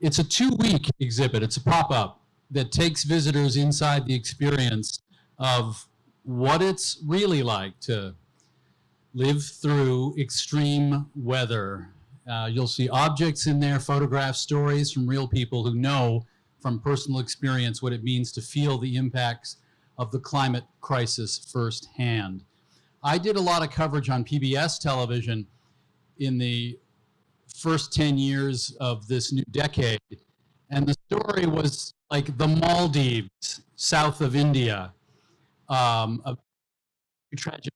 It's a 2-week exhibit. It's a pop-up that takes visitors inside the experience of what it's really like to live through extreme weather. You'll see objects in there, photographs, stories from real people who know from personal experience what it means to feel the impacts of the climate crisis firsthand. I did a lot of coverage on PBS television in the first 10 years of this new decade, and the story was like the Maldives, south of India, a tragic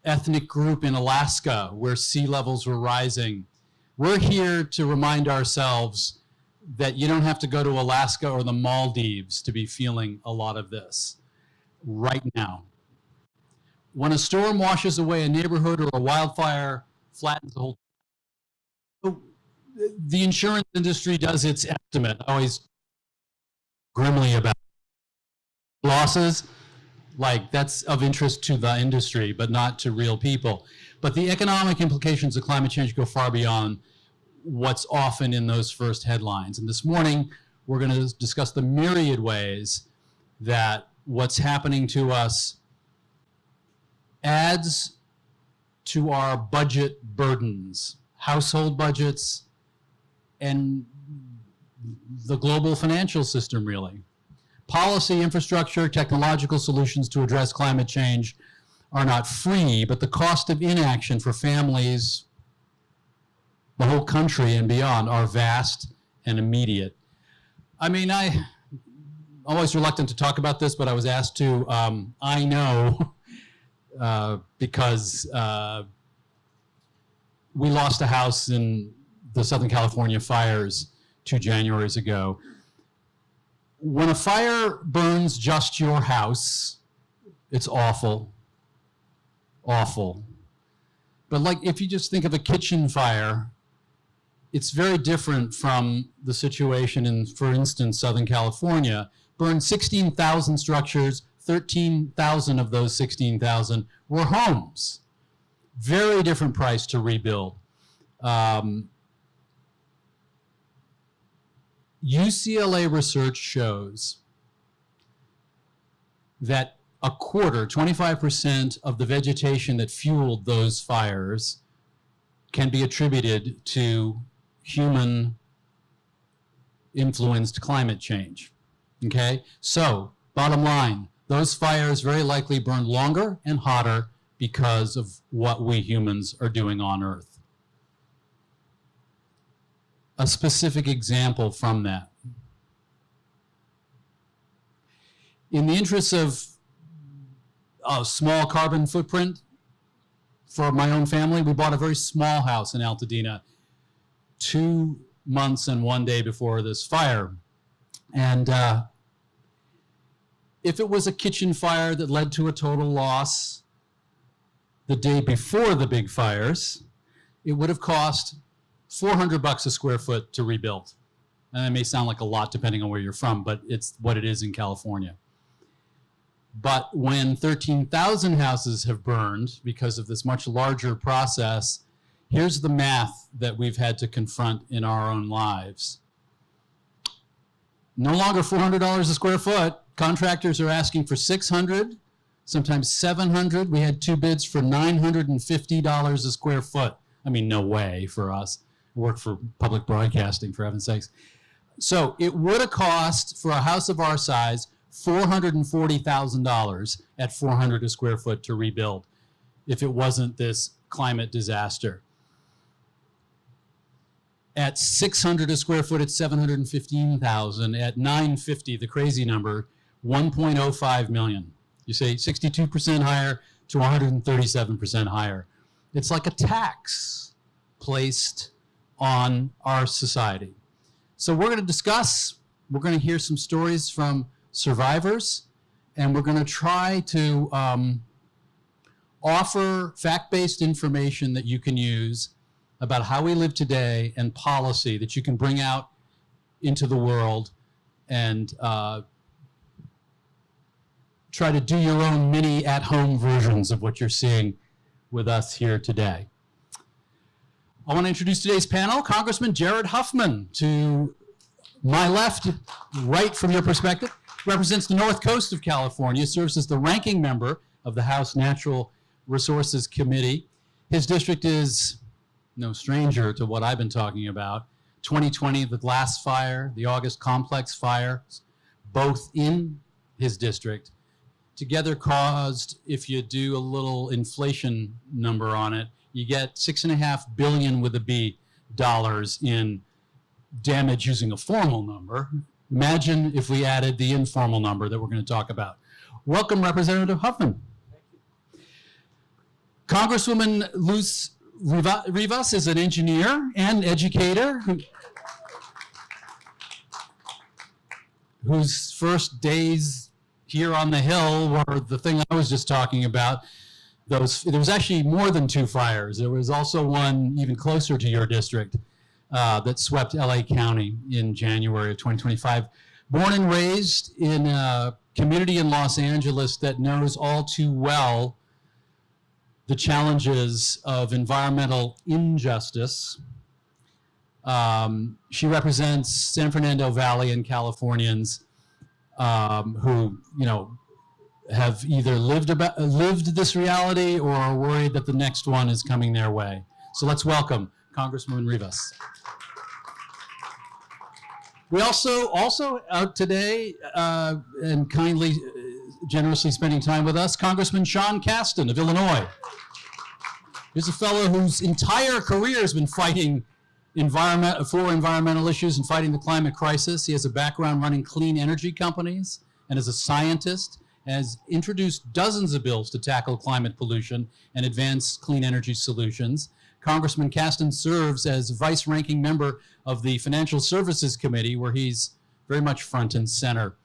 ethnic group in Alaska where sea levels were rising. We're here to remind ourselves that you don't have to go to Alaska or the Maldives to be feeling a lot of this right now. When a storm washes away a neighborhood or a wildfire flattens the whole, the insurance industry does its estimate, always grimly about losses. Like, that's of interest to the industry, but not to real people. But the economic implications of climate change go far beyond what's often in those first headlines. And this morning, we're going to discuss the myriad ways that what's happening to us adds to our budget burdens, household budgets, and the global financial system, really. Policy, infrastructure, technological solutions to address climate change are not free, but the cost of inaction for families, the whole country and beyond, are vast and immediate. I mean, I'm always reluctant to talk about this, but I was asked to. I know because we lost a house in the Southern California fires 2 Januaries ago. When a fire burns just your house, it's awful, awful. But like, if you just think of a kitchen fire, it's very different from the situation in, for instance, Southern California. Burned 16,000 structures, 13,000 of those 16,000 were homes. Very different price to rebuild. UCLA research shows that a quarter, 25% of the vegetation that fueled those fires can be attributed to human-influenced climate change, okay? So, bottom line, those fires very likely burned longer and hotter because of what we humans are doing on Earth. A specific example from that. In the interest of a small carbon footprint for my own family, we bought a very small house in Altadena 2 months and 1 day before this fire. And if it was a kitchen fire that led to a total loss the day before the big fires, it would have cost $400 a square foot to rebuild. And that may sound like a lot depending on where you're from, but it's what it is in California. But when 13,000 houses have burned because of this much larger process, here's the math that we've had to confront in our own lives. No longer $400 a square foot. Contractors are asking for $600, sometimes $700. We had 2 bids for $950 a square foot. I mean, no way for us. Work for public broadcasting, for heaven's sakes. So it would have cost, for a house of our size, $440,000 at $400 a square foot to rebuild if it wasn't this climate disaster. At $600 a square foot, it's $715,000. At $950, the crazy number, $1.05 million. You say 62% higher to 137% higher. It's like a tax placed on our society. So we're going to discuss, we're going to hear some stories from survivors, and we're going to try to offer fact-based information that you can use about how we live today and policy that you can bring out into the world and try to do your own mini at-home versions of what you're seeing with us here today. I want to introduce today's panel, Congressman Jared Huffman. To my left, right from your perspective, represents the North Coast of California, serves as the ranking member of the House Natural Resources Committee. His district is no stranger to what I've been talking about. 2020, the Glass Fire, the August Complex Fire, both in his district, together caused, if you do a little inflation number on it, you get $6.5 billion with a B dollars in damage using a formal number. Imagine if we added the informal number that we're going to talk about. Welcome, Representative Huffman. Thank you. Congresswoman Luz Rivas is an engineer and educator whose first days here on the Hill were the thing I was just talking about. There was actually more than 2 fires. There was also one even closer to your district that swept LA County in January of 2025. Born and raised in a community in Los Angeles that knows all too well the challenges of environmental injustice. She represents San Fernando Valley and Californians who, have either lived this reality or are worried that the next one is coming their way. So let's welcome Congresswoman Rivas. We also out today and kindly, generously spending time with us, Congressman Sean Casten of Illinois. He's a fellow whose entire career has been fighting for environmental issues and fighting the climate crisis. He has a background running clean energy companies and as a scientist has introduced dozens of bills to tackle climate pollution and advance clean energy solutions. Congressman Casten serves as vice-ranking member of the Financial Services Committee, where he's very much front and center,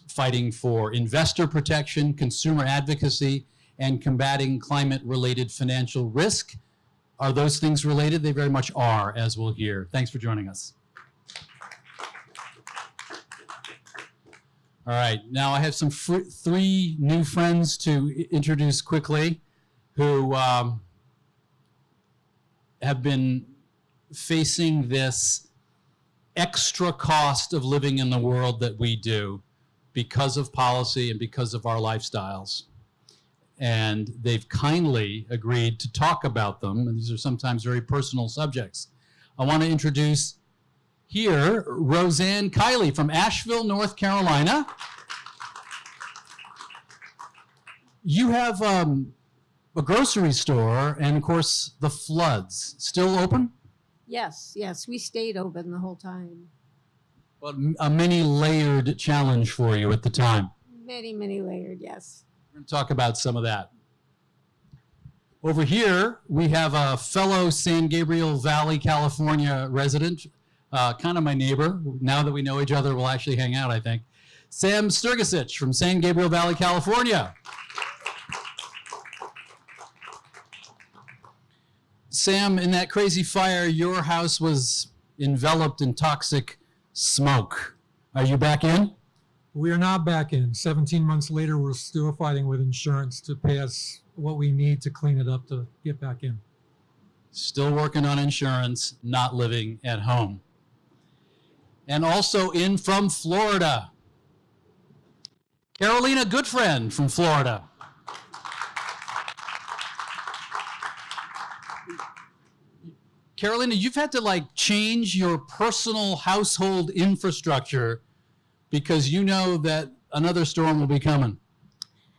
fighting for investor protection, consumer advocacy, and combating climate-related financial risk. Are those things related? They very much are, as we'll hear. Thanks for joining us. All right, now I have some 3 new friends to introduce quickly who have been facing this extra cost of living in the world that we do because of policy and because of our lifestyles. And they've kindly agreed to talk about them. And these are sometimes very personal subjects. I want to introduce here Roseanne Kiley from Asheville, North Carolina. You have a grocery store and, of course, the floods. Still open? Yes, we stayed open the whole time. But a many-layered challenge for you at the time. Many layered, yes. We're going to talk about some of that. Over here, we have a fellow San Gabriel Valley, California resident, kind of my neighbor. Now that we know each other, we'll actually hang out, I think. Sam Sturgisich from San Gabriel Valley, California. Sam, in that crazy fire, your house was enveloped in toxic smoke. Are you back in? We are not back in. 17 months later, we're still fighting with insurance to pay us what we need to clean it up to get back in. Still working on insurance, not living at home. And also in from Florida, Carolina Goodfriend from Florida. Carolina, you've had to change your personal household infrastructure because you know that another storm will be coming.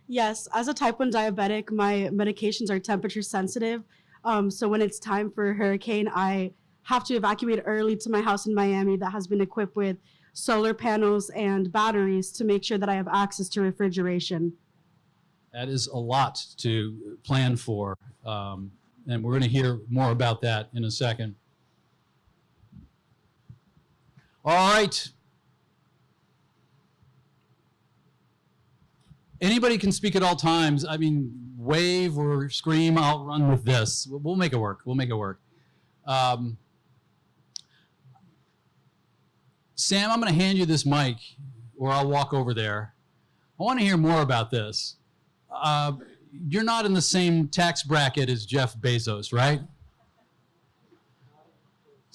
Yes, as a type 1 diabetic, my medications are temperature sensitive. So when it's time for a hurricane, I have to evacuate early to my house in Miami that has been equipped with solar panels and batteries to make sure that I have access to refrigeration. That is a lot to plan for. And we're going to hear more about that in a second. All right. Anybody can speak at all times. I mean, wave or scream, I'll run with this. We'll make it work. We'll make it work. Sam, I'm going to hand you this mic, or I'll walk over there. I want to hear more about this. You're not in the same tax bracket as Jeff Bezos, right?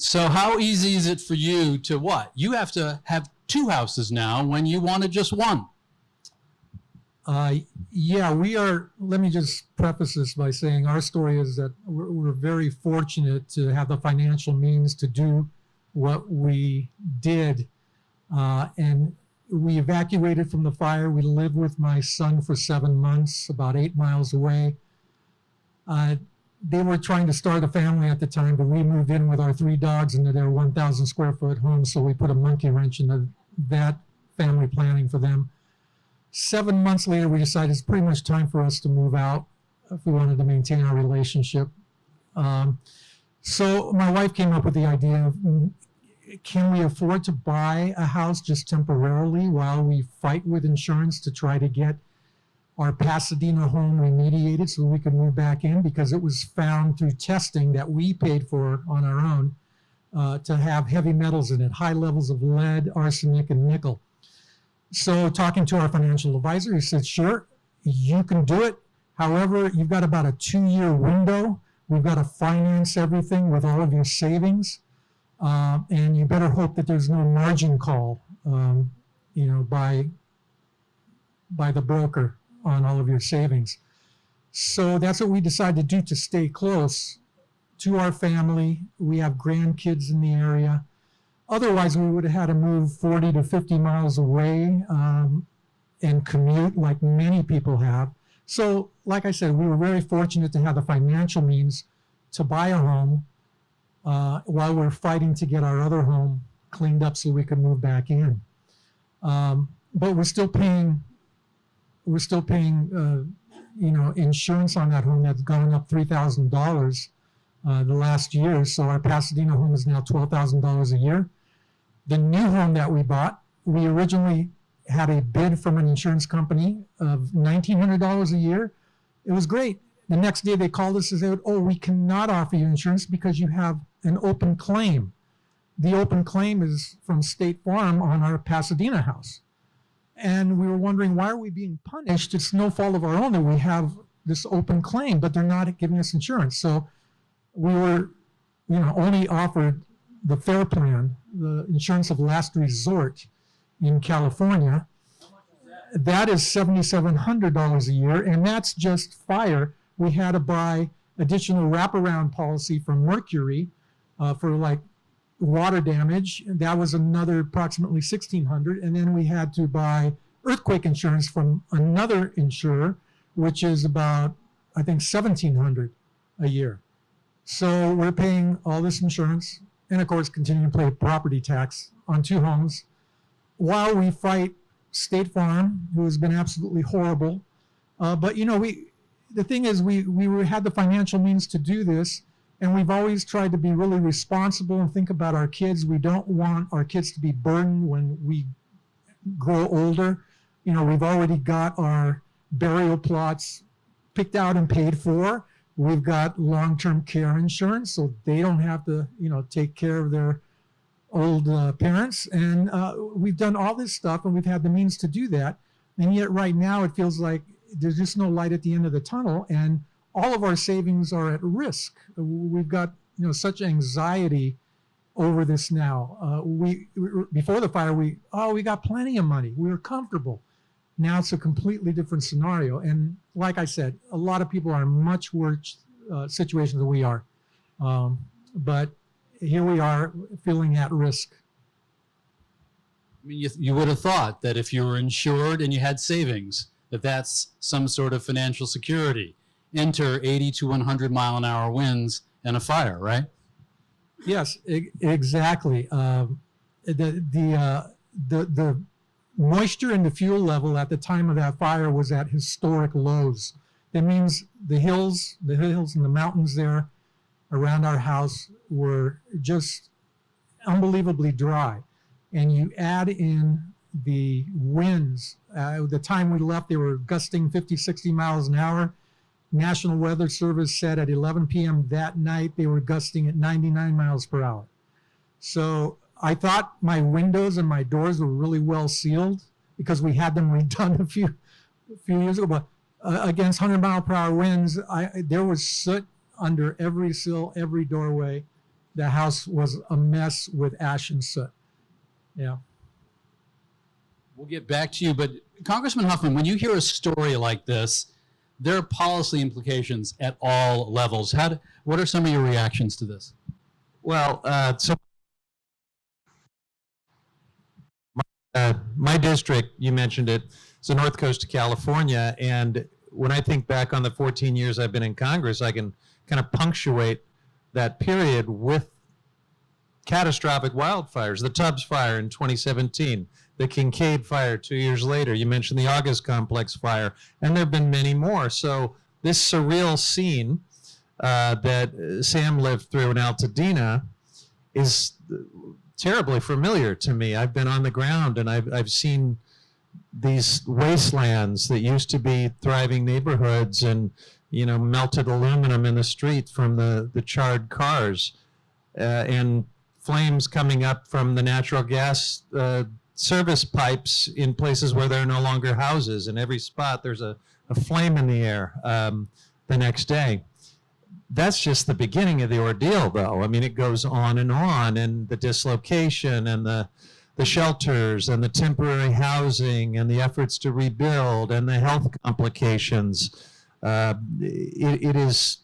So how easy is it for you to what? You have to have two houses now when you wanted just one. Yeah, we are. Let me just preface this by saying our story is that we're very fortunate to have the financial means to do what we did. And we evacuated from the fire. We lived with my son for 7 months, about 8 miles away. They were trying to start a family at the time, but we moved in with our 3 dogs into their 1,000 square foot home. So we put a monkey wrench into that family planning for them. 7 months later, we decided it's pretty much time for us to move out if we wanted to maintain our relationship. So my wife came up with the idea of, can we afford to buy a house just temporarily while we fight with insurance to try to get our Pasadena home remediated so we could move back in, because it was found through testing that we paid for on our own to have heavy metals in it, high levels of lead, arsenic, and nickel. So talking to our financial advisor, he said, sure, you can do it. However, you've got about a 2-year window. We've got to finance everything with all of your savings. And you better hope that there's no margin call, by the broker on all of your savings. So that's what we decided to do to stay close to our family. We have grandkids in the area. Otherwise, we would have had to move 40 to 50 miles away and commute like many people have. So, like I said, we were very fortunate to have the financial means to buy a home while we're fighting to get our other home cleaned up so we could move back in. But we're still paying insurance on that home that's gone up $3,000 the last year. So our Pasadena home is now $12,000 a year. The new home that we bought, we originally had a bid from an insurance company of $1,900 a year. It was great. The next day they called us and said, oh, we cannot offer you insurance because you have an open claim. The open claim is from State Farm on our Pasadena house. And we were wondering, why are we being punished? It's no fault of our own that we have this open claim, but they're not giving us insurance. So we were, only offered the FAIR plan, the insurance of last resort in California. That is $7,700 a year, and that's just fire. We had to buy additional wraparound policy from Mercury for like water damage. That was another approximately $1,600, and then we had to buy earthquake insurance from another insurer, which is about, I think, $1,700 a year. So we're paying all this insurance, and of course continuing to pay property tax on 2 homes while we fight State Farm, who has been absolutely horrible. But the thing is, we had the financial means to do this, and we've always tried to be really responsible and think about our kids. We don't want our kids to be burdened when we grow older. We've already got our burial plots picked out and paid for. We've got long-term care insurance, so they don't have to, take care of their old parents. And we've done all this stuff, and we've had the means to do that. And yet right now it feels like there's just no light at the end of the tunnel, and all of our savings are at risk. We've got, such anxiety over this now. Before the fire, we got plenty of money. We were comfortable. Now it's a completely different scenario. And like I said, a lot of people are in much worse situations than we are. But here we are feeling at risk. I mean, you would have thought that if you were insured and you had savings, that's some sort of financial security. Enter 80 to 100 mile an hour winds and a fire, right? Yes, exactly. The moisture in the fuel level at the time of that fire was at historic lows. That means the hills and the mountains there around our house were just unbelievably dry. And you add in the winds. The time we left, they were gusting 50, 60 miles an hour. National Weather Service said at 11 p.m. that night they were gusting at 99 miles per hour. So I thought my windows and my doors were really well sealed because we had them redone a few years ago. But against 100 mile per hour winds, there was soot under every sill, every doorway. The house was a mess with ash and soot. Yeah. We'll get back to you, but Congressman Huffman, when you hear a story like this, there are policy implications at all levels. What are some of your reactions to this? Well, my district, you mentioned it, is the North Coast of California. And when I think back on the 14 years I've been in Congress, I can kind of punctuate that period with catastrophic wildfires. The Tubbs fire in 2017, the Kincaid fire 2 years later. You mentioned the August Complex fire, and there have been many more. So this surreal scene that Sam lived through in Altadena is terribly familiar to me. I've been on the ground and I've seen these wastelands that used to be thriving neighborhoods, and melted aluminum in the street from the charred cars, and flames coming up from the natural gas service pipes in places where there are no longer houses. In every spot there's a flame in the air the next day. That's just the beginning of the ordeal, though. I mean, it goes on, and the dislocation and the shelters and the temporary housing and the efforts to rebuild and the health complications. It is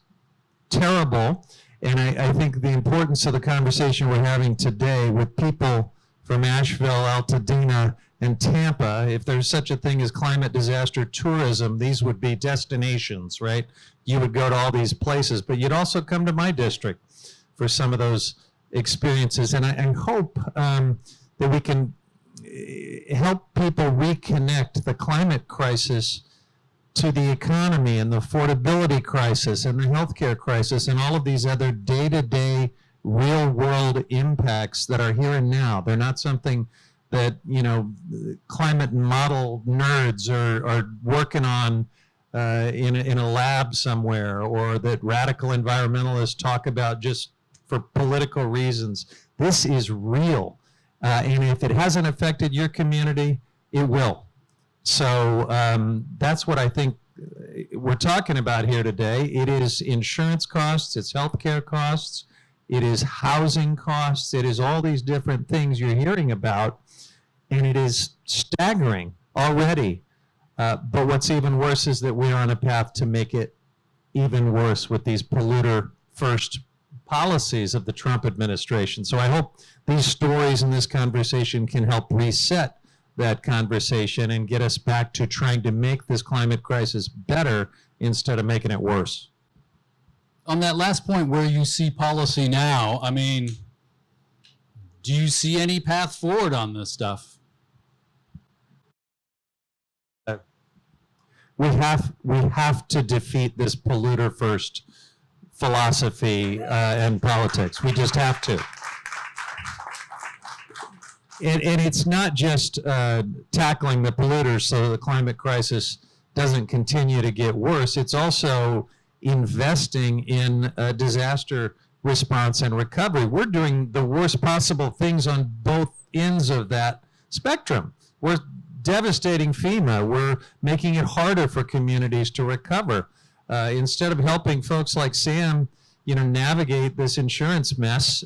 terrible. And I think the importance of the conversation we're having today with people from Asheville, Altadena, and Tampa, if there's such a thing as climate disaster tourism, these would be destinations, right? You would go to all these places, but you'd also come to my district for some of those experiences. And I hope that we can help people reconnect the climate crisis to the economy and the affordability crisis and the healthcare crisis and all of these other day-to-day real-world impacts that are here and now. They're not something that climate model nerds are working on in a lab somewhere, or that radical environmentalists talk about just for political reasons. This is real, and if it hasn't affected your community, it will. So that's what I think we're talking about here today. It is insurance costs, it's healthcare costs, it is housing costs, it is all these different things you're hearing about, and it is staggering already. But what's even worse is that we're on a path to make it even worse with these polluter first policies of the Trump administration. So I hope these stories and this conversation can help reset that conversation and get us back to trying to make this climate crisis better instead of making it worse. On that last point, where you see policy now, I mean, do you see any path forward on this stuff? We have to defeat this polluter first philosophy and politics. We just have to. And it's not just tackling the polluters so the climate crisis doesn't continue to get worse. It's also investing in disaster response and recovery. We're doing the worst possible things on both ends of that spectrum. We're devastating FEMA. We're making it harder for communities to recover. Instead of helping folks like Sam, navigate this insurance mess,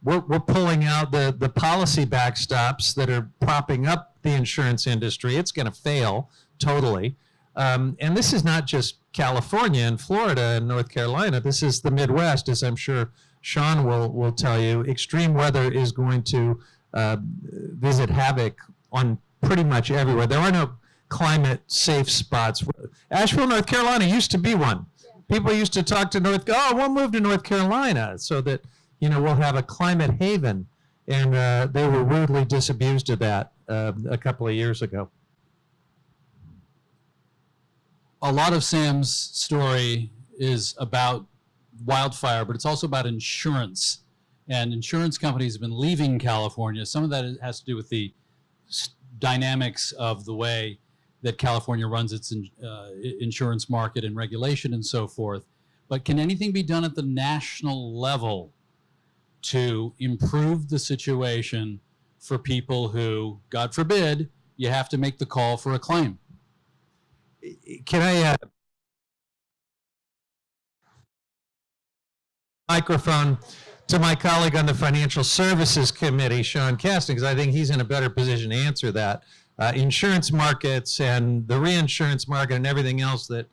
we're pulling out the policy backstops that are propping up the insurance industry. It's going to fail totally. And this is not just California and Florida and North Carolina. This is the Midwest, as I'm sure Sean will tell you. Extreme weather is going to visit havoc on pretty much everywhere. There are no climate safe spots. Asheville, North Carolina used to be one. People used to talk to we'll move to North Carolina so that, we'll have a climate haven. And they were rudely disabused of that a couple of years ago. A lot of Sam's story is about wildfire, but it's also about insurance. And insurance companies have been leaving California. Some of that has to do with the dynamics of the way that California runs its insurance market and regulation and so forth. But can anything be done at the national level to improve the situation for people who, God forbid, you have to make the call for a claim? Can I microphone to my colleague on the Financial Services Committee, Sean Casten, because I think he's in a better position to answer that. Insurance markets and the reinsurance market and everything else that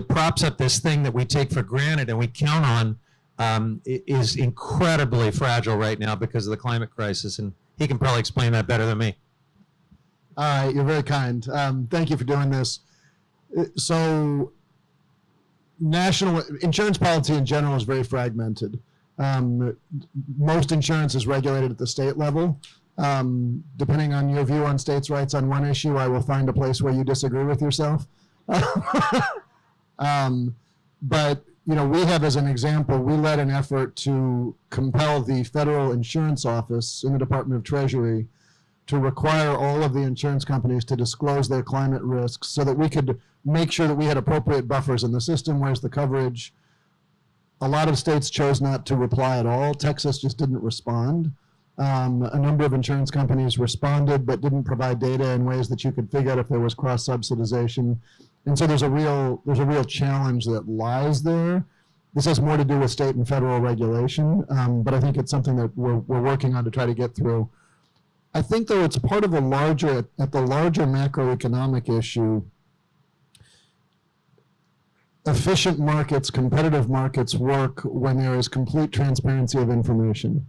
props up this thing that we take for granted and we count on is incredibly fragile right now because of the climate crisis. And he can probably explain that better than me. All right, you're very kind. Thank you for doing this. So national insurance policy in general is very fragmented. Most insurance is regulated at the state level. Depending on your view on states' rights on one issue, I will find a place where you disagree with yourself. But we have, as an example, we led an effort to compel the Federal Insurance Office in the Department of Treasury to require all of the insurance companies to disclose their climate risks so that we could make sure that we had appropriate buffers in the system. Where's the coverage? A lot of states chose not to reply at all. Texas just didn't respond. A number of insurance companies responded but didn't provide data in ways that you could figure out if there was cross-subsidization. And so there's a real challenge that lies there. This has more to do with state and federal regulation, but I think it's something that we're working on to try to get through. I think, though, it's part of a larger macroeconomic issue. Efficient markets, competitive markets work when there is complete transparency of information.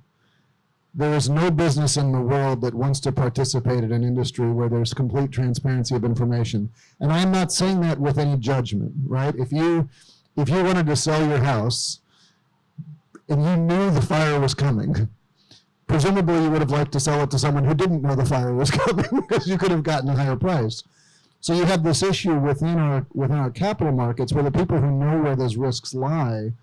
There is no business in the world that wants to participate in an industry where there's complete transparency of information. And I'm not saying that with any judgment, right? If you wanted to sell your house and you knew the fire was coming, presumably you would have liked to sell it to someone who didn't know the fire was coming because you could have gotten a higher price. So you have this issue within our capital markets where the people who know where those risks lie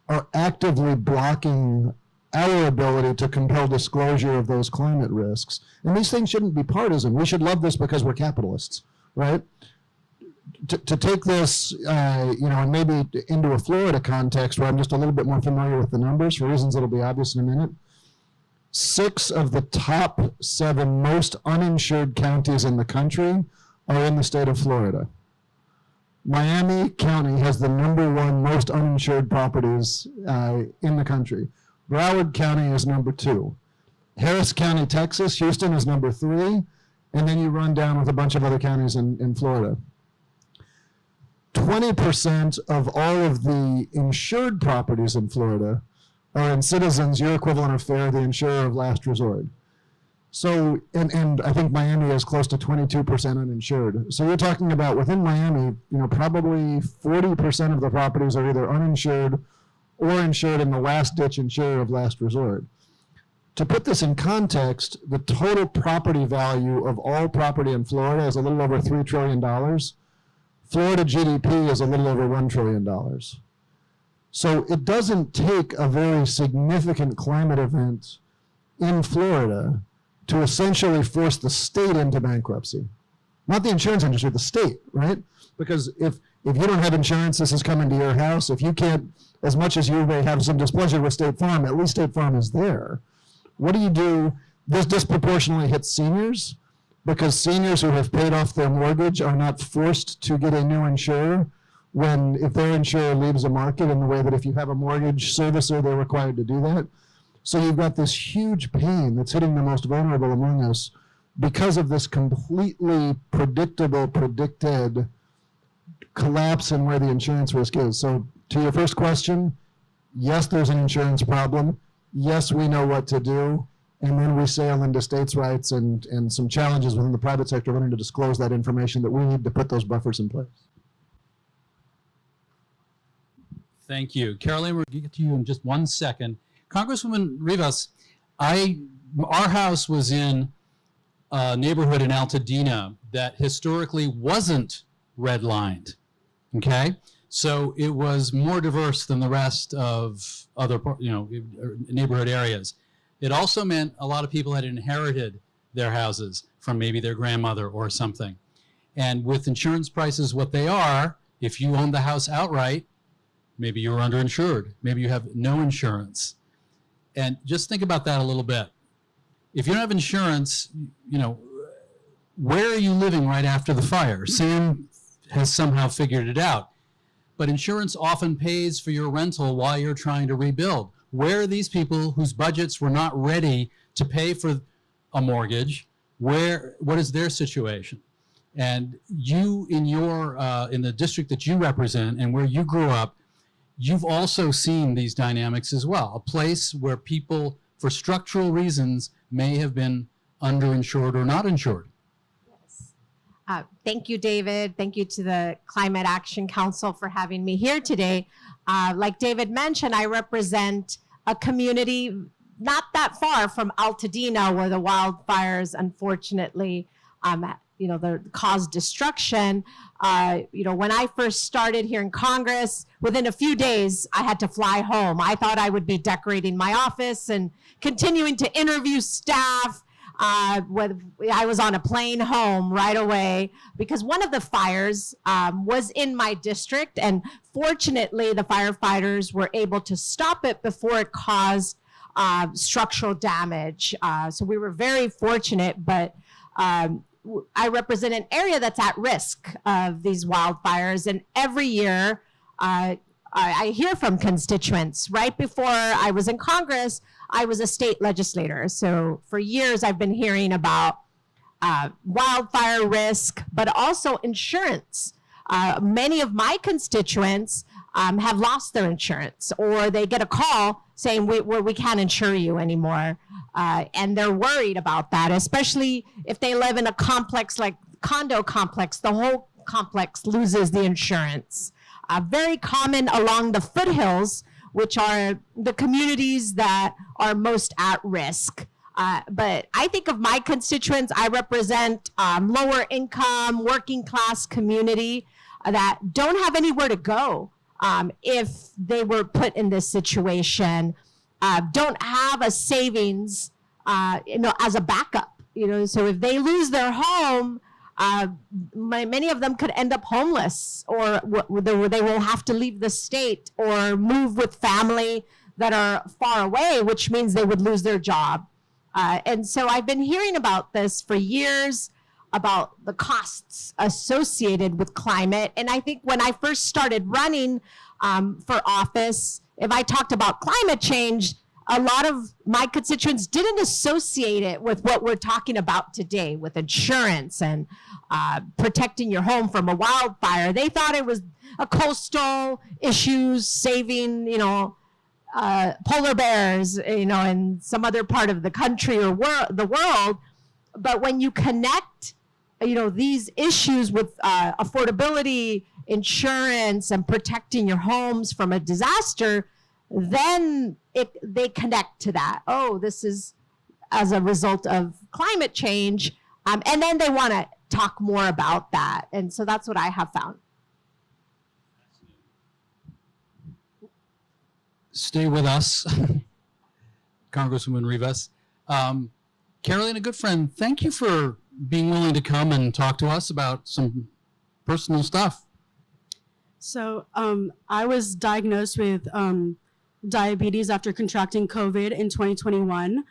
are actively blocking our ability to compel disclosure of those climate risks. And these things shouldn't be partisan. We should love this because we're capitalists, right? To take this, and maybe into a Florida context where I'm just a little bit more familiar with the numbers for reasons that'll be obvious in a minute. 6 of the top 7 most uninsured counties in the country are in the state of Florida. Miami County has the #1 most uninsured properties in the country. Broward County is #2. Harris County, Texas, Houston is #3. And then you run down with a bunch of other counties in Florida. 20% of all of the insured properties in Florida are in Citizens, your equivalent of FAIR, the insurer of last resort. So, and I think Miami is close to 22% uninsured. So you're talking about within Miami, probably 40% of the properties are either uninsured or insured in the last ditch insurer of last resort. To put this in context, the total property value of all property in Florida is a little over $3 trillion. Florida GDP is a little over $1 trillion. So it doesn't take a very significant climate event in Florida to essentially force the state into bankruptcy. Not the insurance industry, the state, right? Because if you don't have insurance, this is coming to your house. If you can't, as much as you may have some displeasure with State Farm, at least State Farm is there. What do? This disproportionately hits seniors because seniors who have paid off their mortgage are not forced to get a new insurer if their insurer leaves a market in the way that if you have a mortgage servicer, they're required to do that. So you've got this huge pain that's hitting the most vulnerable among us because of this completely predicted collapse in where the insurance risk is. So to your first question, yes, there's an insurance problem. Yes, we know what to do. And then we sail into states' rights and some challenges within the private sector wanting to disclose that information that we need to put those buffers in place. Thank you. Caroline, we'll get to you in just 1 second. Congresswoman Rivas, our house was in a neighborhood in Altadena that historically wasn't redlined, okay? So it was more diverse than the rest of other, neighborhood areas. It also meant a lot of people had inherited their houses from maybe their grandmother or something. And with insurance prices what they are, if you own the house outright, maybe you're underinsured. Maybe you have no insurance. And just think about that a little bit. If you don't have insurance, where are you living right after the fire? Sam has somehow figured it out. But insurance often pays for your rental while you're trying to rebuild. where are these people whose budgets were not ready to pay for a mortgage? What is their situation? And you, in the district that you represent and where you grew up, you've also seen these dynamics as well. A place where people, for structural reasons, may have been underinsured or not insured. Thank you, David. Thank you to the Climate Action Council for having me here today. Like David mentioned, I represent a community not that far from Altadena, where the wildfires, unfortunately, caused destruction. When I first started here in Congress, within a few days, I had to fly home. I thought I would be decorating my office and continuing to interview staff. I was on a plane home right away because one of the fires was in my district, and fortunately the firefighters were able to stop it before it caused structural damage. So we were very fortunate, but I represent an area that's at risk of these wildfires, and every year I hear from constituents. Right before I was in Congress, I was a state legislator. So for years, I've been hearing about wildfire risk, but also insurance. Many of my constituents have lost their insurance, or they get a call saying we can't insure you anymore. And they're worried about that, especially if they live in a complex like condo complex. The whole complex loses the insurance. Very common along the foothills, which are the communities that are most at risk. But I think of my constituents, I represent lower income, working class community that don't have anywhere to go if they were put in this situation, don't have a savings, as a backup. So if they lose their home, many of them could end up homeless, or they will have to leave the state or move with family that are far away, which means they would lose their job. And so I've been hearing about this for years, about the costs associated with climate. And I think when I first started running for office, if I talked about climate change, a lot of my constituents didn't associate it with what we're talking about today, with insurance and protecting your home from a wildfire. They thought it was a coastal issues, saving, polar bears, in some other part of the country or the world. But when you connect, these issues with affordability, insurance, and protecting your homes from a disaster, then they connect to that. Oh, this is as a result of climate change. And then they want to talk more about that. And so that's what I have found. Stay with us, Congresswoman Rivas. Caroline, a good friend, thank you for being willing to come and talk to us about some personal stuff. So I was diagnosed with diabetes after contracting COVID in 2021.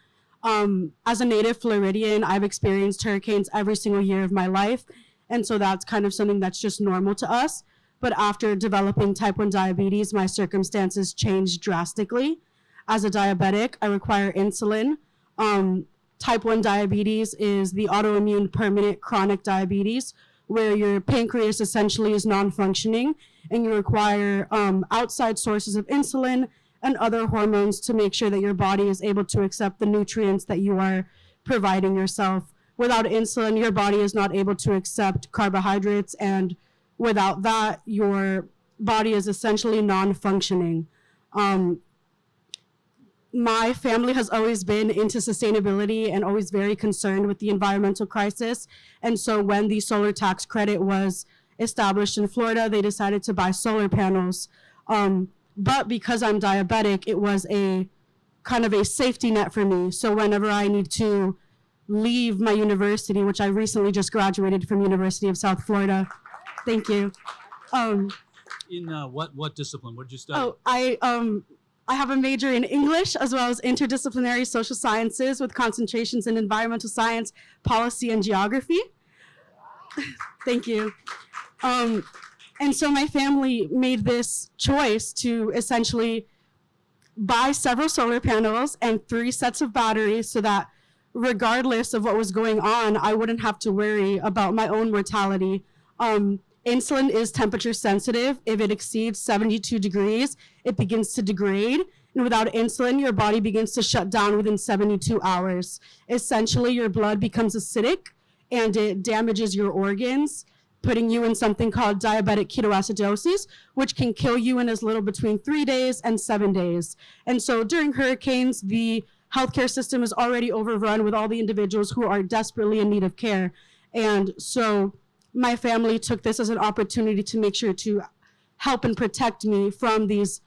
As a native Floridian, I've experienced hurricanes every single year of my life. And so that's kind of something that's just normal to us. But after developing type 1 diabetes, my circumstances changed drastically. As a diabetic, I require insulin. Type 1 diabetes is the autoimmune permanent chronic diabetes, where your pancreas essentially is non-functioning and you require outside sources of insulin and other hormones to make sure that your body is able to accept the nutrients that you are providing yourself. Without insulin, your body is not able to accept carbohydrates, and without that, your body is essentially non-functioning. My family has always been into sustainability and always very concerned with the environmental crisis. And so when the solar tax credit was established in Florida, they decided to buy solar panels. But because I'm diabetic, it was a kind of a safety net for me. So whenever I need to leave my university, which I recently just graduated from University of South Florida. Thank you. In what discipline? What did you study? Oh, I have a major in English as well as interdisciplinary social sciences with concentrations in environmental science, policy, and geography. Thank you. And so my family made this choice to essentially buy several solar panels and 3 sets of batteries so that regardless of what was going on, I wouldn't have to worry about my own mortality. Insulin is temperature sensitive. If it exceeds 72 degrees, it begins to degrade. And without insulin, your body begins to shut down within 72 hours. Essentially, your blood becomes acidic and it damages your organs, putting you in something called diabetic ketoacidosis, which can kill you in as little between 3 days and 7 days. And so during hurricanes, the healthcare system is already overrun with all the individuals who are desperately in need of care. And so my family took this as an opportunity to make sure to help and protect me from these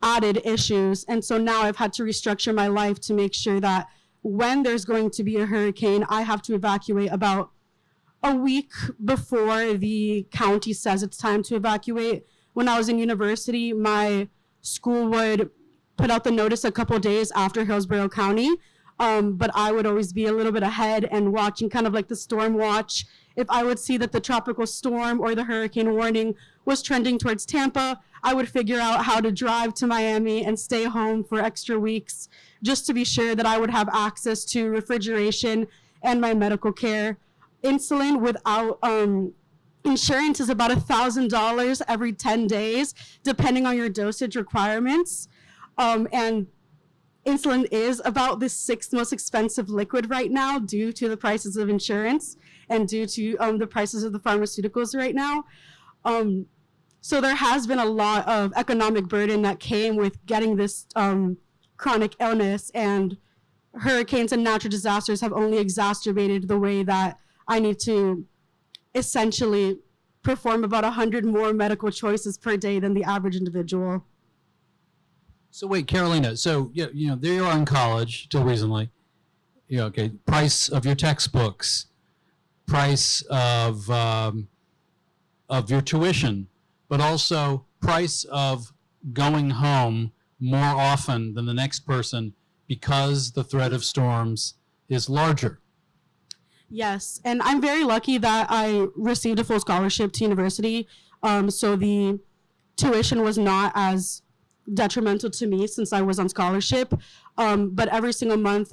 added issues. And so now I've had to restructure my life to make sure that when there's going to be a hurricane, I have to evacuate about a week before the county says it's time to evacuate. When I was in university, my school would put out the notice a couple days after Hillsborough County, but I would always be a little bit ahead and watching kind of like the storm watch. If I would see that the tropical storm or the hurricane warning was trending towards Tampa, I would figure out how to drive to Miami and stay home for extra weeks just to be sure that I would have access to refrigeration and my medical care. Insulin without insurance is about $1,000 every 10 days, depending on your dosage requirements. And insulin is about the 6th most expensive liquid right now due to the prices of insurance and due to the prices of the pharmaceuticals right now. So there has been a lot of economic burden that came with getting this chronic illness, and hurricanes and natural disasters have only exacerbated the way that I need to essentially perform about 100 more medical choices per day than the average individual. So wait, Carolina. So there you are in college till recently. Okay, price of your textbooks, price of your tuition, but also price of going home more often than the next person because the threat of storms is larger. Yes, and I'm very lucky that I received a full scholarship to university, so the tuition was not as detrimental to me since I was on scholarship. But every single month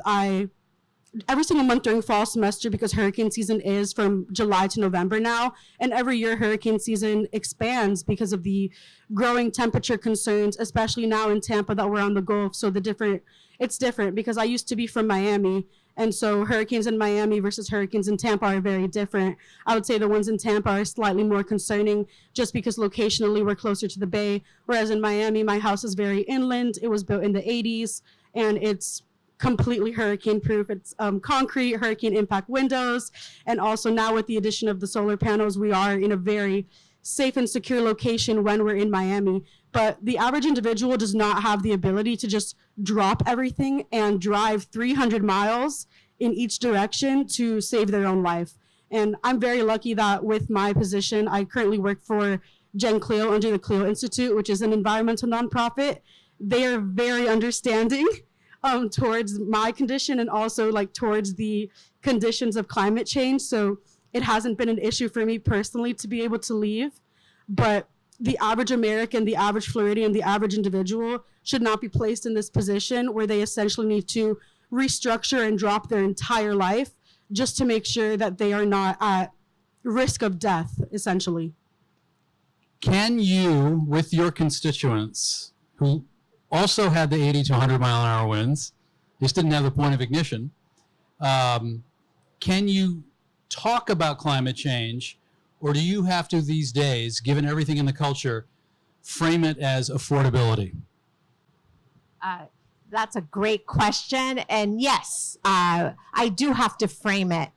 during fall semester, because hurricane season is from July to November now, and every year hurricane season expands because of the growing temperature concerns, especially now in Tampa that we're on the Gulf. So it's different because I used to be from Miami, and so hurricanes in Miami versus hurricanes in Tampa are very different. I would say the ones in Tampa are slightly more concerning just because locationally we're closer to the bay, whereas in Miami, my house is very inland. It was built in the 80s, and it's completely hurricane proof. It's concrete hurricane impact windows. And also now with the addition of the solar panels, we are in a very safe and secure location when we're in Miami. But the average individual does not have the ability to just drop everything and drive 300 miles in each direction to save their own life. And I'm very lucky that with my position, I currently work for Gen Cleo under the Cleo Institute, which is an environmental nonprofit. They are very understanding towards my condition and also like towards the conditions of climate change. So it hasn't been an issue for me personally to be able to leave, but the average American, the average Floridian, the average individual should not be placed in this position where they essentially need to restructure and drop their entire life just to make sure that they are not at risk of death, essentially. Can you, with your constituents who also had the 80 to 100 mile an hour winds, just didn't have the point of ignition, can you talk about climate change, or do you have to these days, given everything in the culture, frame it as affordability? That's a great question. And yes, I do have to frame it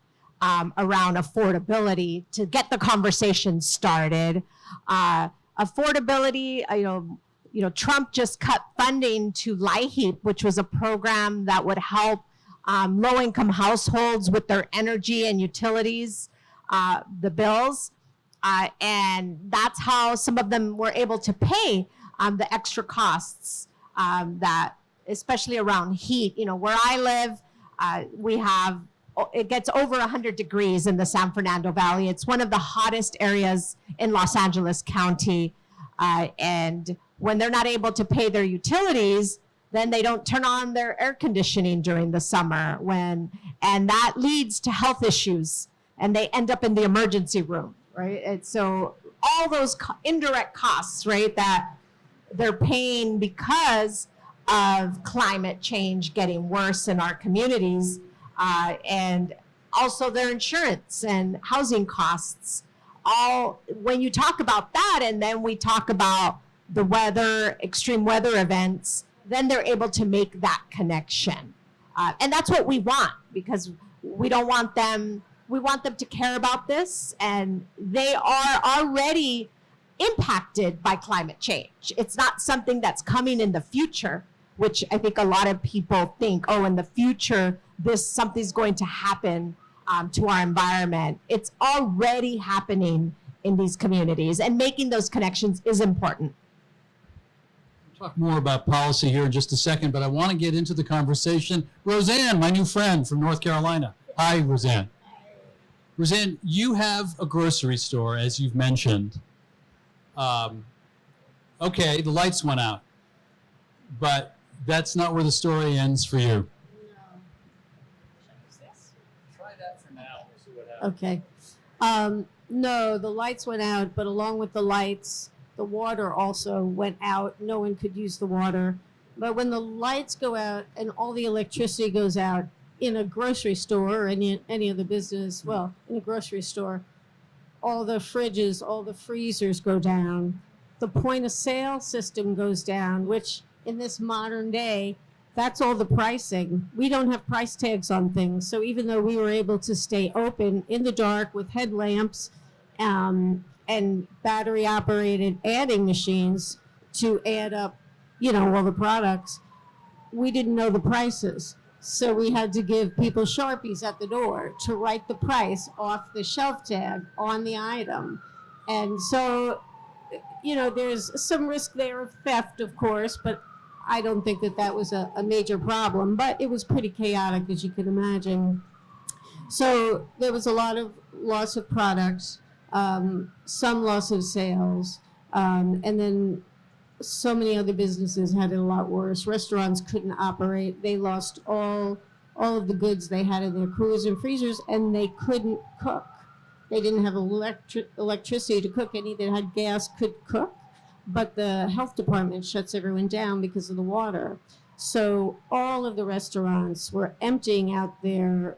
around affordability to get the conversation started. Affordability, Trump just cut funding to LIHEAP, which was a program that would help low-income households with their energy and utilities, the bills. And that's how some of them were able to pay the extra costs that, especially around heat. Where I live, it gets over 100 degrees in the San Fernando Valley. It's one of the hottest areas in Los Angeles County. And when they're not able to pay their utilities, then they don't turn on their air conditioning during the summer and that leads to health issues and they end up in the emergency room, right? And so all those indirect costs, right, that they're paying because of climate change getting worse in our communities, and also their insurance and housing costs. All when you talk about that, and then we talk about the weather, extreme weather events, then they're able to make that connection. And that's what we want, because we don't want them, we want them to care about this, and they are already impacted by climate change. It's not something that's coming in the future, which I think a lot of people think, oh, in the future, something's going to happen to our environment. It's already happening in these communities, and making those connections is important. Talk more about policy here in just a second, but I want to get into the conversation. Roseanne, my new friend from North Carolina. Hi, Roseanne. Roseanne, you have a grocery store, as you've mentioned. Okay, the lights went out, but that's not where the story ends for you. Try that for now. We'll see what happens. Okay. No, the lights went out, but along with the lights, the water also went out. No one could use the water. But when the lights go out and all the electricity goes out in a grocery store or any other business, well, in a grocery store, all the fridges, all the freezers go down. The point of sale system goes down, which in this modern day, that's all the pricing. We don't have price tags on things. So even though we were able to stay open in the dark with headlamps and battery operated adding machines to add up, all the products, we didn't know the prices. So we had to give people Sharpies at the door to write the price off the shelf tag on the item. And so, there's some risk there of theft, of course, but I don't think that was a major problem. But it was pretty chaotic, as you can imagine. So there was a lot of loss of products, some loss of sales, and then so many other businesses had it a lot worse. Restaurants couldn't operate. They lost all of the goods they had in their coolers and freezers, and they couldn't cook. They didn't have electricity to cook. Any that had gas could cook, but the health department shuts everyone down because of the water. So all of the restaurants were emptying out their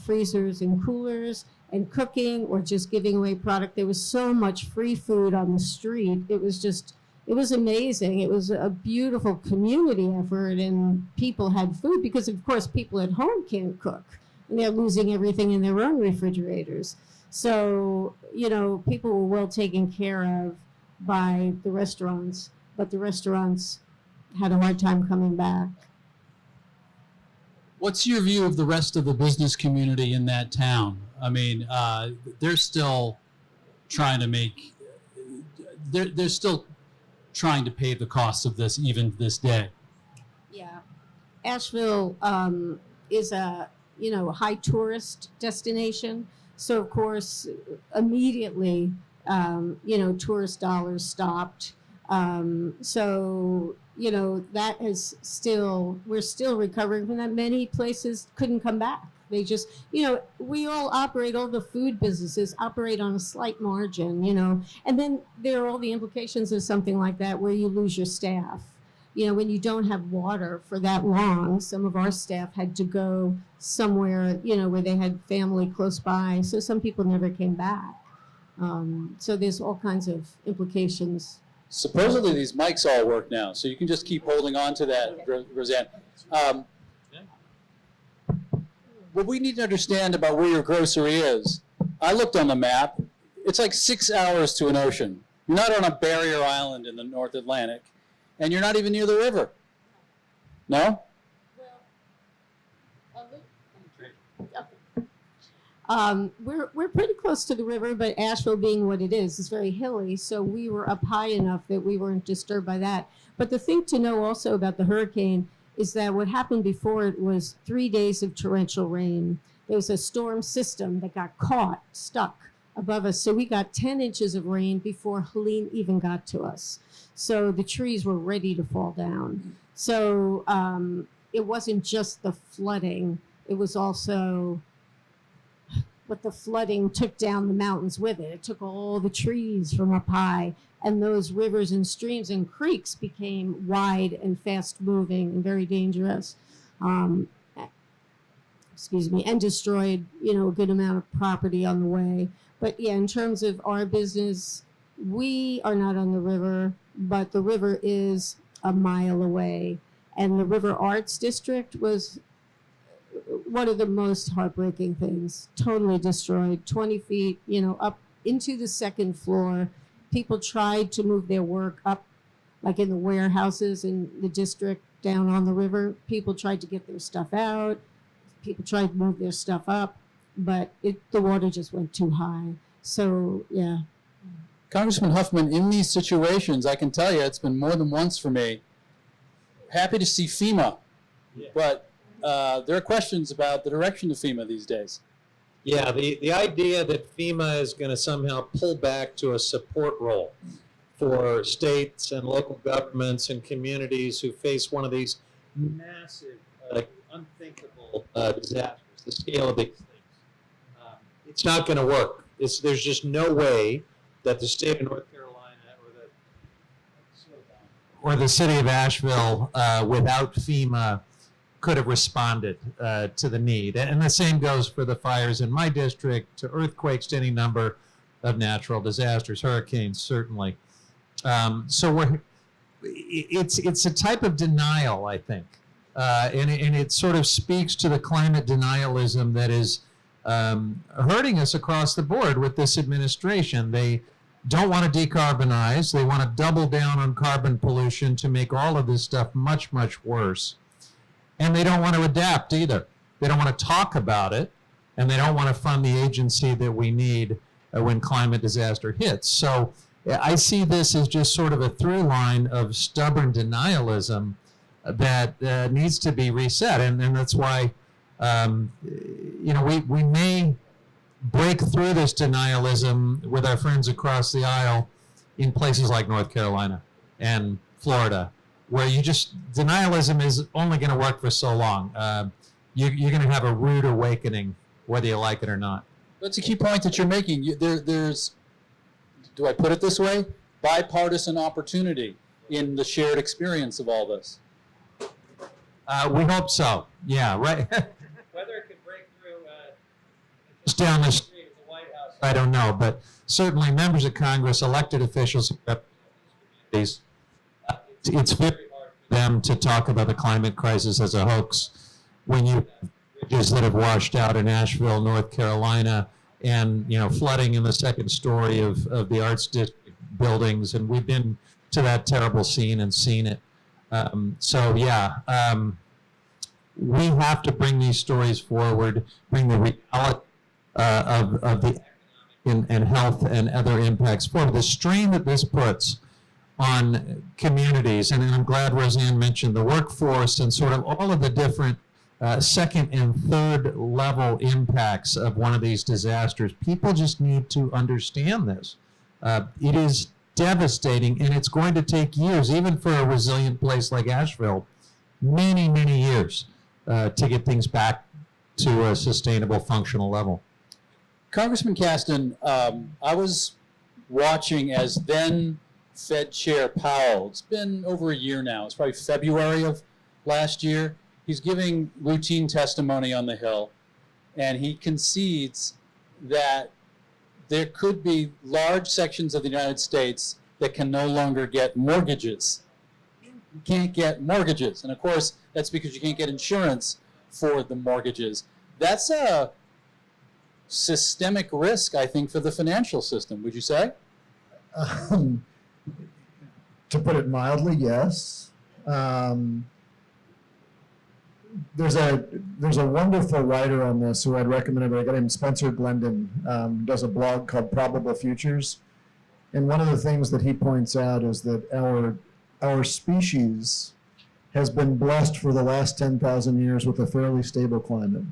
freezers and coolers and cooking or just giving away product. There was so much free food on the street. It was amazing. It was a beautiful community effort, and people had food because, of course, people at home can't cook, and they're losing everything in their own refrigerators. So, people were well taken care of by the restaurants, but the restaurants had a hard time coming back. What's your view of the rest of the business community in that town? I mean, they're still trying to make, they're still trying to pay the costs of this even to this day. Yeah. Asheville is a, high tourist destination. So, of course, immediately, tourist dollars stopped. So, that is we're still recovering from that. Many places couldn't come back. They just, we all the food businesses operate on a slight margin, and then there are all the implications of something like that where you lose your staff. When you don't have water for that long, some of our staff had to go somewhere, where they had family close by. So some people never came back. So there's all kinds of implications. Supposedly these mics all work now, so you can just keep holding on to that, Roseanne. What we need to understand about where your grocery is, I looked on the map, it's like 6 hours to an ocean. You're not on a barrier island in the North Atlantic, and you're not even near the river. No? We're pretty close to the river, but Asheville being what it is very hilly, so we were up high enough that we weren't disturbed by that. But the thing to know also about the hurricane is that what happened before it was 3 days of torrential rain. There was a storm system that got stuck above us, so we got 10 inches of rain before Helene even got to us. So the trees were ready to fall down. So it wasn't just the flooding, it was also what the flooding took down the mountains with it. It took all the trees from up high, and those rivers and streams and creeks became wide and fast moving and very dangerous. Excuse me, and destroyed, a good amount of property on the way. But yeah, in terms of our business, we are not on the river, but the river is a mile away. And the River Arts District was one of the most heartbreaking things. Totally destroyed, 20 feet, up into the second floor. People tried to move their work up, like in the warehouses in the district down on the river. People tried to get their stuff out. People tried to move their stuff up, but the water just went too high. So, yeah. Congressman Huffman, in these situations, I can tell you it's been more than once for me. Happy to see FEMA, but there are questions about the direction of FEMA these days. Yeah, the idea that FEMA is going to somehow pull back to a support role for states and local governments and communities who face one of these massive, unthinkable disasters, the scale of these things. It's not going to work. There's just no way that the state of North Carolina or the city of Asheville, without FEMA, could have responded to the need. And the same goes for the fires in my district, to earthquakes, to any number of natural disasters, hurricanes, certainly. So it's a type of denial, I think. And it sort of speaks to the climate denialism that is hurting us across the board with this administration. They don't want to decarbonize. They want to double down on carbon pollution to make all of this stuff much, much worse. And they don't want to adapt either. They don't want to talk about it, and they don't want to fund the agency that we need when climate disaster hits. So I see this as just sort of a through line of stubborn denialism that needs to be reset. And that's why, we may break through this denialism with our friends across the aisle in places like North Carolina and Florida, where denialism is only going to work for so long. You're going to have a rude awakening, whether you like it or not. That's a key point that you're making. There's, do I put it this way, bipartisan opportunity in the shared experience of all this. We hope so. Yeah, right. Whether it can break through just down the street of the White House, I don't know. But certainly members of Congress, elected officials, it's very hard for them to talk about the climate crisis as a hoax when you have bridges that have washed out in Asheville, North Carolina, and flooding in the second story of the Arts District buildings. And we've been to that terrible scene and seen it. We have to bring these stories forward, bring the reality of the economic and health and other impacts forward. The strain that this puts on communities, and I'm glad Roseanne mentioned the workforce and sort of all of the different second and third level impacts of one of these disasters. People just need to understand this. It is devastating, and it's going to take years, even for a resilient place like Asheville, many, many years to get things back to a sustainable, functional level. Congressman Casten, I was watching as then Fed Chair Powell. It's been over a year now. It's probably February of last year. He's giving routine testimony on the Hill, and he concedes that there could be large sections of the United States that can no longer get mortgages. You can't get mortgages. And of course, that's because you can't get insurance for the mortgages. That's a systemic risk, I think, for the financial system, would you say? To put it mildly, yes. There's a wonderful writer on this who I'd recommend, a guy named Spencer Glendon, does a blog called Probable Futures. And one of the things that he points out is that our species has been blessed for the last 10,000 years with a fairly stable climate.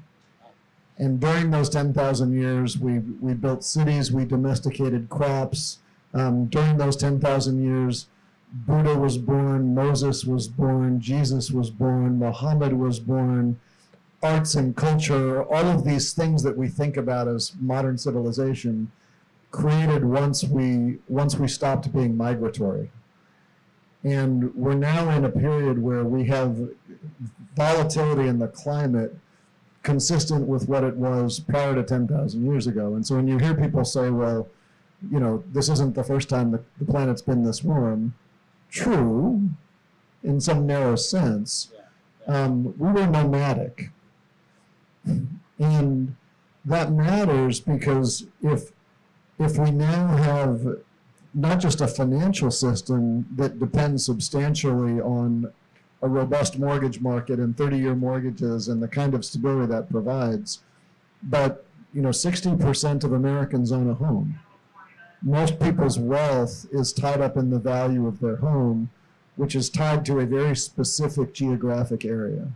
And during those 10,000 years, we built cities, we domesticated crops. During those 10,000 years, Buddha was born, Moses was born, Jesus was born, Muhammad was born, arts and culture, all of these things that we think about as modern civilization created once we stopped being migratory. And we're now in a period where we have volatility in the climate consistent with what it was prior to 10,000 years ago. And so when you hear people say, well, you know, this isn't the first time the planet's been this warm, true, in some narrow sense. We were nomadic. And that matters because if we now have not just a financial system that depends substantially on a robust mortgage market and 30-year mortgages and the kind of stability that provides, but 60% of Americans own a home. Most people's wealth is tied up in the value of their home, which is tied to a very specific geographic area.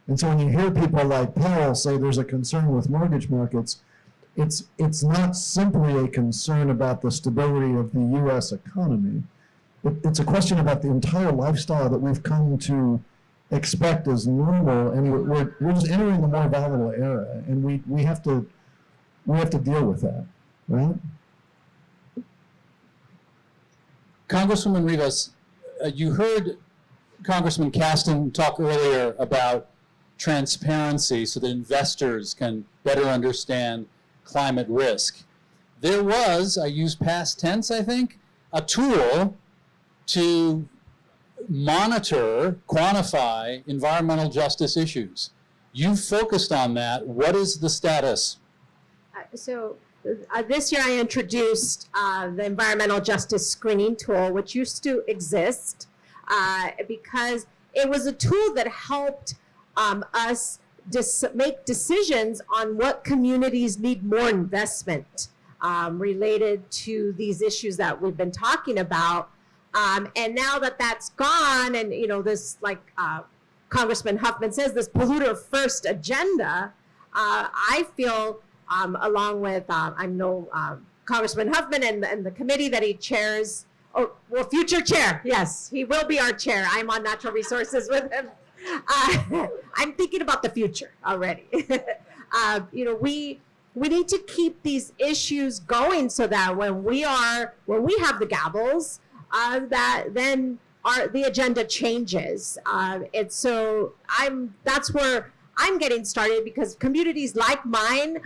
And so when you hear people like Powell say there's a concern with mortgage markets, it's not simply a concern about the stability of the U.S. economy. It's a question about the entire lifestyle that we've come to expect as normal, and we're just entering a more volatile era, and we have to deal with that, right? Congresswoman Rivas, you heard Congressman Casten talk earlier about transparency so that investors can better understand climate risk. There was, I use past tense, I think, a tool to monitor, quantify environmental justice issues. You focused on that. What is the status? This year I introduced the environmental justice screening tool, which used to exist because it was a tool that helped us make decisions on what communities need more investment related to these issues that we've been talking about. And now that that's gone, and this, like Congressman Huffman says, this polluter first agenda, I feel along with I know Congressman Huffman and the committee that he chairs. Oh, well, future chair, yes, he will be our chair. I'm on natural resources with him. I'm thinking about the future already. We need to keep these issues going so that when we have the gavels, that then the agenda changes. And so that's where I'm getting started, because communities like mine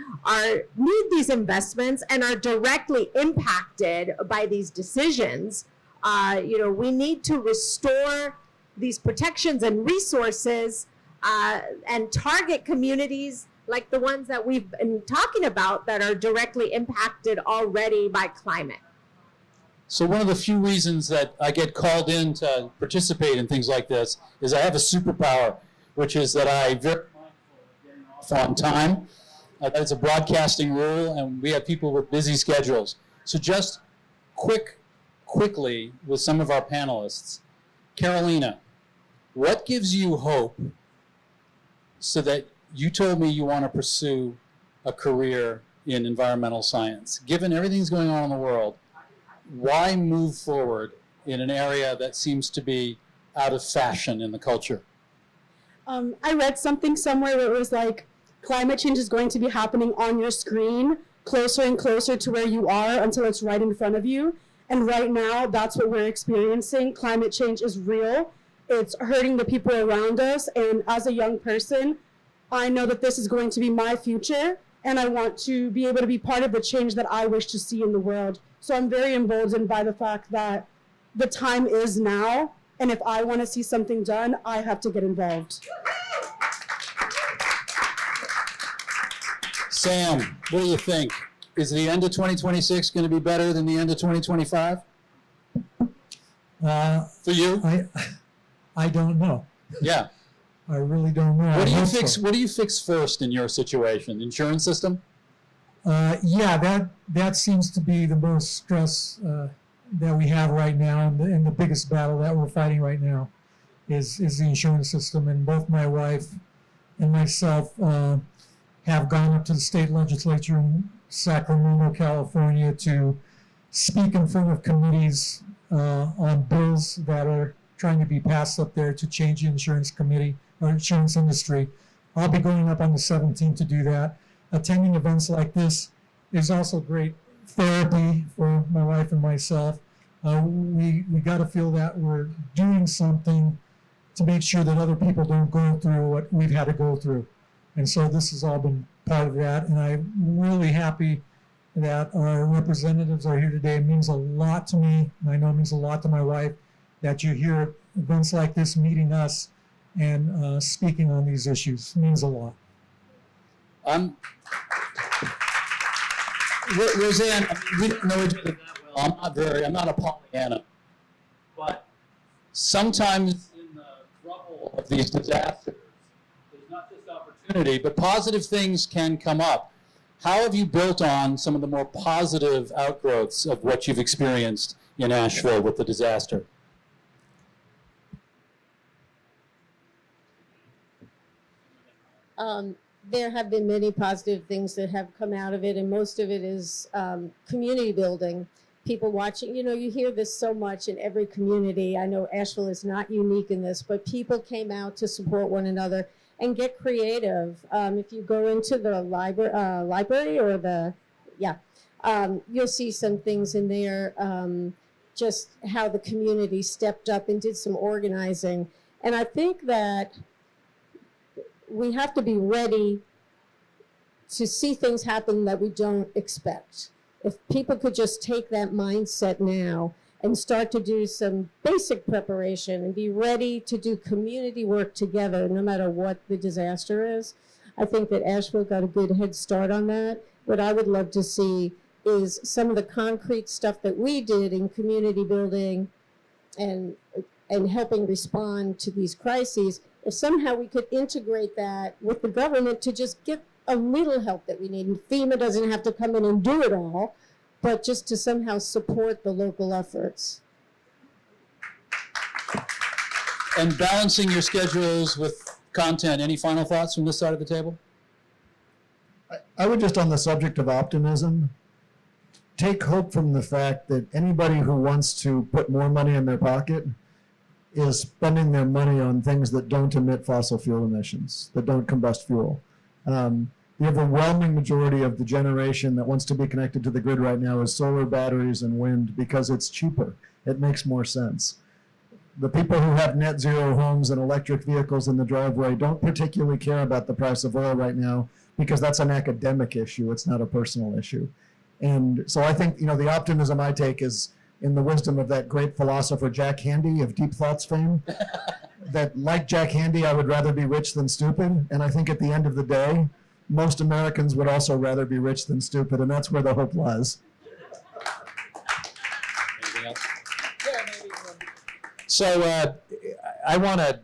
need these investments and are directly impacted by these decisions. We need to restore these protections and resources and target communities like the ones that we've been talking about that are directly impacted already by climate. So one of the few reasons that I get called in to participate in things like this is I have a superpower, which is that I very getting off on time. That is a broadcasting rule, and we have people with busy schedules. So just quickly with some of our panelists. Carolina, what gives you hope so that you told me you want to pursue a career in environmental science? Given everything that's going on in the world, why move forward in an area that seems to be out of fashion in the culture? I read something somewhere where it was like, climate change is going to be happening on your screen, closer and closer to where you are until it's right in front of you. And right now, that's what we're experiencing. Climate change is real. It's hurting the people around us. And as a young person, I know that this is going to be my future, and I want to be able to be part of the change that I wish to see in the world. So I'm very emboldened by the fact that the time is now, and if I want to see something done, I have to get involved. Sam, what do you think? Is the end of 2026 going to be better than the end of 2025? For you? I don't know. Yeah. I really don't know. What do you fix first in your situation? The insurance system? Yeah, that seems to be the most stress that we have right now, and the biggest battle that we're fighting right now is the insurance system. And both my wife and myself have gone up to the state legislature in Sacramento, California, to speak in front of committees on bills that are trying to be passed up there to change the insurance committee or insurance industry. I'll be going up on the 17th to do that. Attending events like this is also great therapy for my wife and myself. We got to feel that we're doing something to make sure that other people don't go through what we've had to go through. And so this has all been part of that. And I'm really happy that our representatives are here today. It means a lot to me, and I know it means a lot to my wife, that you hear events like this meeting us and speaking on these issues. It means a lot. Roseanne, we don't know each other that well. I'm not a Pollyanna. But sometimes in the trouble of these disasters, there's not just opportunity, but positive things can come up. How have you built on some of the more positive outgrowths of what you've experienced in Asheville with the disaster? There have been many positive things that have come out of it, and most of it is community building. People watching, you hear this so much in every community. I know Asheville is not unique in this, but people came out to support one another and get creative. If you go into the library or you'll see some things in there, just how the community stepped up and did some organizing. And I think that we have to be ready to see things happen that we don't expect. If people could just take that mindset now and start to do some basic preparation and be ready to do community work together, no matter what the disaster is, I think that Asheville got a good head start on that. What I would love to see is some of the concrete stuff that we did in community building and helping respond to these crises. If somehow we could integrate that with the government to just get a little help that we need. And FEMA doesn't have to come in and do it all, but just to somehow support the local efforts. And balancing your schedules with content, any final thoughts from this side of the table? I would just, on the subject of optimism, take hope from the fact that anybody who wants to put more money in their pocket is spending their money on things that don't emit fossil fuel emissions, that don't combust fuel. The overwhelming majority of the generation that wants to be connected to the grid right now is solar, batteries, and wind because it's cheaper. It makes more sense. The people who have net zero homes and electric vehicles in the driveway don't particularly care about the price of oil right now because that's an academic issue. It's not a personal issue. And so I think, the optimism I take is in the wisdom of that great philosopher Jack Handey of Deep Thoughts fame, that like Jack Handey, I would rather be rich than stupid. And I think at the end of the day, most Americans would also rather be rich than stupid, and that's where the hope lies. Anything else? So I want to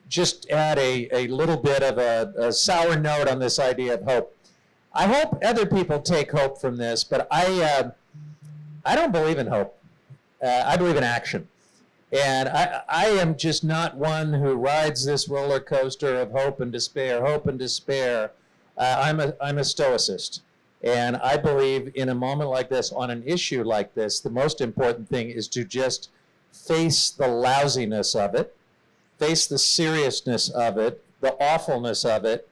just add a little bit of a sour note on this idea of hope. I hope other people take hope from this, but I don't believe in hope. I believe in action. And I am just not one who rides this roller coaster of hope and despair, hope and despair. I'm a stoicist. And I believe in a moment like this, on an issue like this, the most important thing is to just face the lousiness of it, face the seriousness of it, the awfulness of it,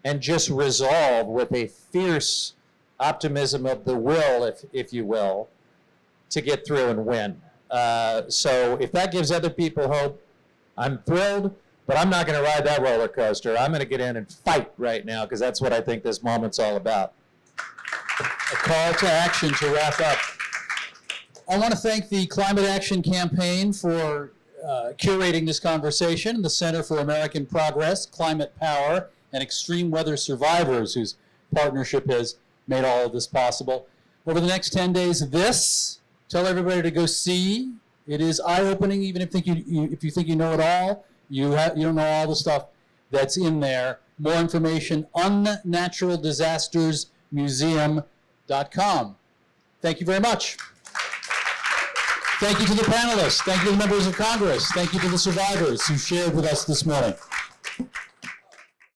and just resolve with a fierce optimism of the will, if you will, to get through and win. So if that gives other people hope, I'm thrilled, but I'm not going to ride that roller coaster. I'm going to get in and fight right now because that's what I think this moment's all about. A call to action to wrap up. I want to thank the Climate Action Campaign for curating this conversation, the Center for American Progress, Climate Power, and Extreme Weather Survivors, whose partnership has made all of this possible. Over the next 10 days, tell everybody to go see. It is eye-opening, even if you think you know it all. You don't know all the stuff that's in there. More information, unnaturaldisastersmuseum.com. Thank you very much. Thank you to the panelists. Thank you to the members of Congress. Thank you to the survivors who shared with us this morning.